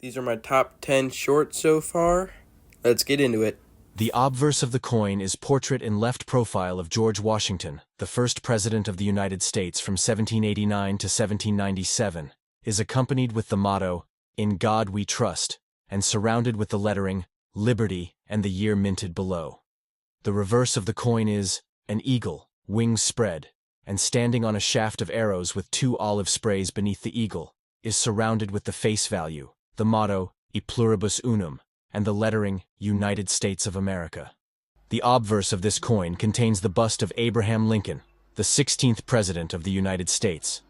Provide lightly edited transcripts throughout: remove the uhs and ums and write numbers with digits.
These are my top 10 shorts so far. Let's get into it. The obverse of the coin is portrait in left profile of George Washington, the first president of the United States from 1789 to 1797, is accompanied with the motto, "In God We Trust," and surrounded with the lettering, "Liberty," and the year minted below. The reverse of the coin is an eagle, wings spread, and standing on a shaft of arrows with two olive sprays beneath the eagle, is surrounded with the face value, the motto, "E pluribus unum," and the lettering, United States of America. The obverse of this coin contains the bust of Abraham Lincoln, the 16th President of the United States.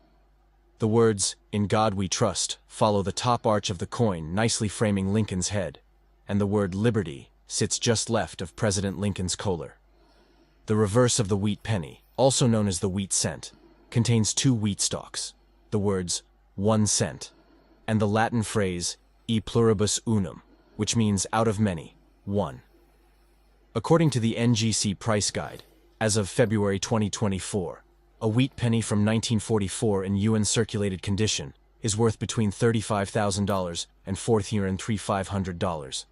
The words, "In God We Trust," follow the top arch of the coin, nicely framing Lincoln's head, and the word "Liberty" sits just left of President Lincoln's collar. The reverse of the wheat penny, also known as the wheat cent, contains two wheat stalks, the words, "1 cent," and the Latin phrase, "E pluribus unum," which means out of many, one. According to the NGC price guide, as of February 2024, a wheat penny from 1944 in UN circulated condition is worth between $35,000 and $4,300.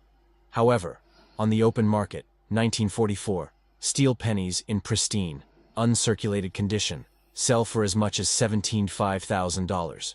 However, on the open market, 1944, steel pennies in pristine, uncirculated condition sell for as much as $17,500.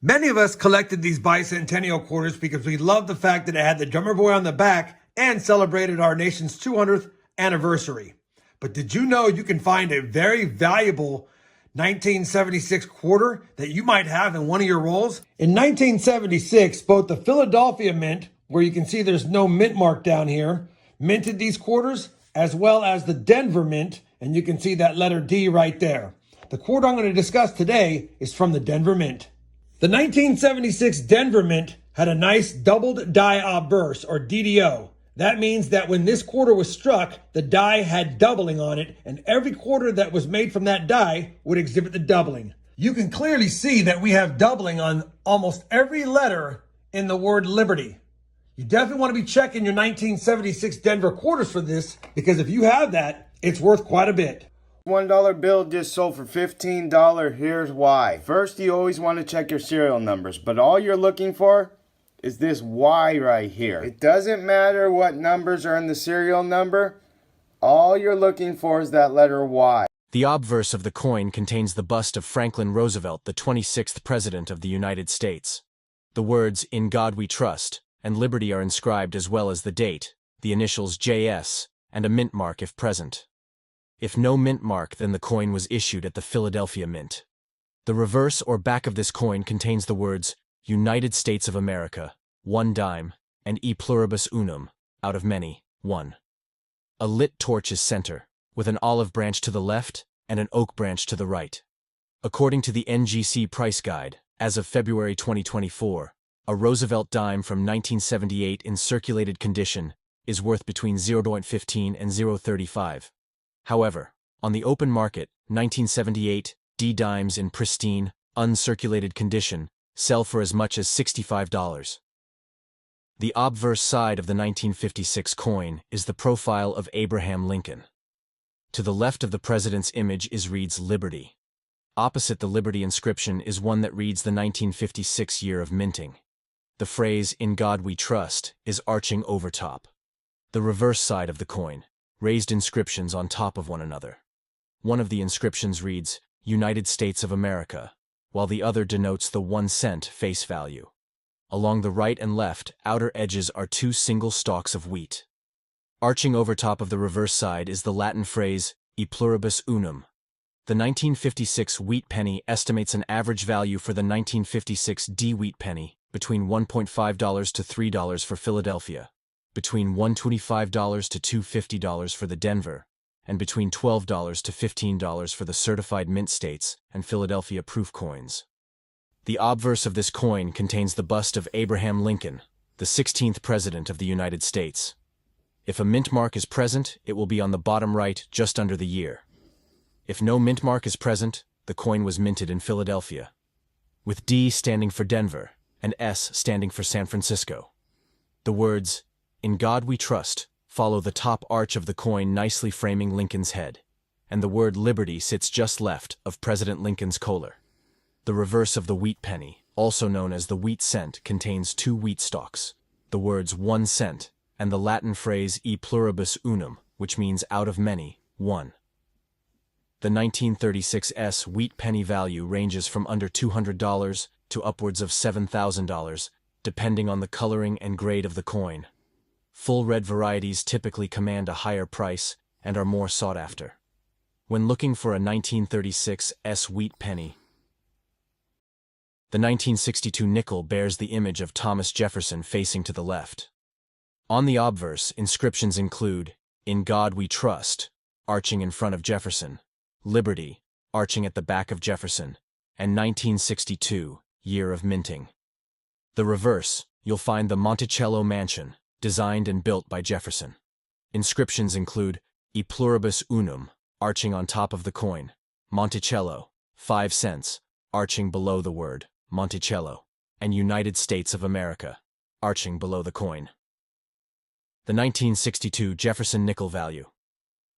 Many of us collected these bicentennial quarters because we loved the fact that it had the drummer boy on the back and celebrated our nation's 200th anniversary. But did you know you can find a very valuable 1976 quarter that you might have in one of your rolls? In 1976, both the Philadelphia Mint, where you can see there's no mint mark down here, minted these quarters, as well as the Denver Mint, and you can see that letter D right there. The quarter I'm going to discuss today is from the Denver Mint. The 1976 Denver Mint had a nice doubled die obverse, or DDO. That means that when this quarter was struck, the die had doubling on it, and every quarter that was made from that die would exhibit the doubling. You can clearly see that we have doubling on almost every letter in the word liberty. You definitely want to be checking your 1976 Denver quarters for this, because if you have that, it's worth quite a bit. $1 bill just sold for $15. Here's why. First, you always want to check your serial numbers, but all you're looking for is this Y right here. It doesn't matter what numbers are in the serial number. All you're looking for is that letter Y. The obverse of the coin contains the bust of Franklin Roosevelt, the 26th President of the United States. The words, "In God We Trust," and "Liberty" are inscribed, as well as the date, the initials JS, and a mint mark if present. If no mint mark, then the coin was issued at the Philadelphia Mint. The reverse or back of this coin contains the words, "United States of America," 1 dime, and "E pluribus unum," out of many, 1. A lit torch is center, with an olive branch to the left and an oak branch to the right. According to the NGC price guide, as of February 2024, a Roosevelt dime from 1978 in circulated condition is worth between 0.15 and 0.35. However, on the open market, 1978 D dimes in pristine, uncirculated condition sell for as much as $65. The obverse side of the 1956 coin is the profile of Abraham Lincoln. To the left of the president's image reads "Liberty." Opposite the Liberty inscription is one that reads the 1956 year of minting. The phrase, "In God We Trust," is arching over top. The reverse side of the coin, raised inscriptions on top of one another. One of the inscriptions reads, "United States of America," while the other denotes the 1 cent face value. Along the right and left outer edges are two single stalks of wheat. Arching over top of the reverse side is the Latin phrase, "E pluribus unum." The 1956 wheat penny estimates an average value for the 1956 D wheat penny between $1.5 to $3 for Philadelphia, between $1.25 to $2.50 for the Denver, and between $12 to $15 for the certified mint states and Philadelphia proof coins. The obverse of this coin contains the bust of Abraham Lincoln, the 16th President of the United States. If a mint mark is present, it will be on the bottom right, just under the year. If no mint mark is present, the coin was minted in Philadelphia, with D standing for Denver and S standing for San Francisco. The words, "In God We Trust," follow the top arch of the coin, nicely framing Lincoln's head, and the word "Liberty" sits just left of President Lincoln's collar. The reverse of the wheat penny also known as the wheat cent, contains 2 wheat stalks, the words 1 cent, and the Latin phrase e pluribus unum, which means out of many, one. The 1936 wheat penny value ranges from under $200 to upwards of $7,000, depending on the coloring and grade of the coin. Full red varieties typically command a higher price and are more sought after. When looking for a 1936 wheat penny, the 1962 nickel bears the image of Thomas Jefferson facing to the left. On the obverse, inscriptions include, "In God We Trust," arching in front of Jefferson, "Liberty," arching at the back of Jefferson, and 1962, year of minting. The reverse, you'll find the Monticello Mansion, designed and built by Jefferson. Inscriptions include, "E pluribus unum," arching on top of the coin, Monticello, 5 cents, arching below the word, Monticello, and United States of America, arching below the coin. The 1962 Jefferson nickel value.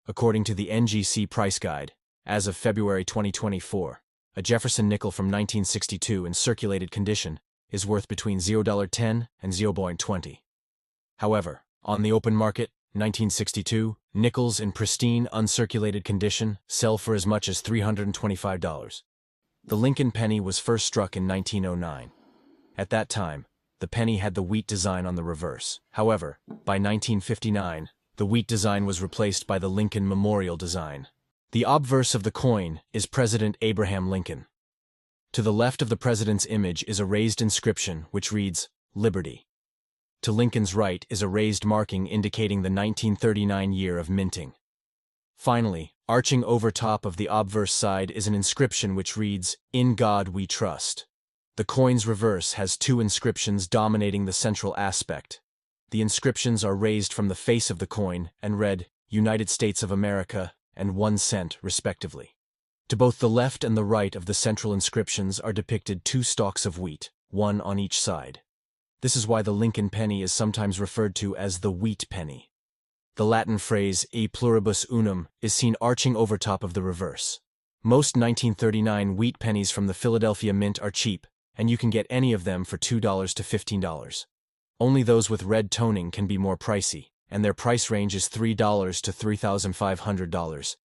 According to the NGC price guide, as of February 2024, a Jefferson nickel from 1962 in circulated condition is worth between $0.10 and $0.20. However, on the open market, 1962, nickels in pristine, uncirculated condition sell for as much as $325. The Lincoln penny was first struck in 1909. At that time, the penny had the wheat design on the reverse. However, by 1959, the wheat design was replaced by the Lincoln Memorial design. The obverse of the coin is President Abraham Lincoln. To the left of the president's image is a raised inscription which reads, "Liberty." To Lincoln's right is a raised marking indicating the 1939 year of minting. Finally, arching over top of the obverse side is an inscription which reads, "In God We Trust." The coin's reverse has 2 inscriptions dominating the central aspect. The inscriptions are raised from the face of the coin and read, "United States of America," and 1 cent, respectively. To both the left and the right of the central inscriptions are depicted 2 stalks of wheat, 1 on each side. This is why the Lincoln penny is sometimes referred to as the wheat penny. The Latin phrase e pluribus unum is seen arching over top of the reverse. Most 1939 wheat pennies from the Philadelphia Mint are cheap, and you can get any of them for $2 to $15. Only those with red toning can be more pricey, and their price range is $3 to $3,500,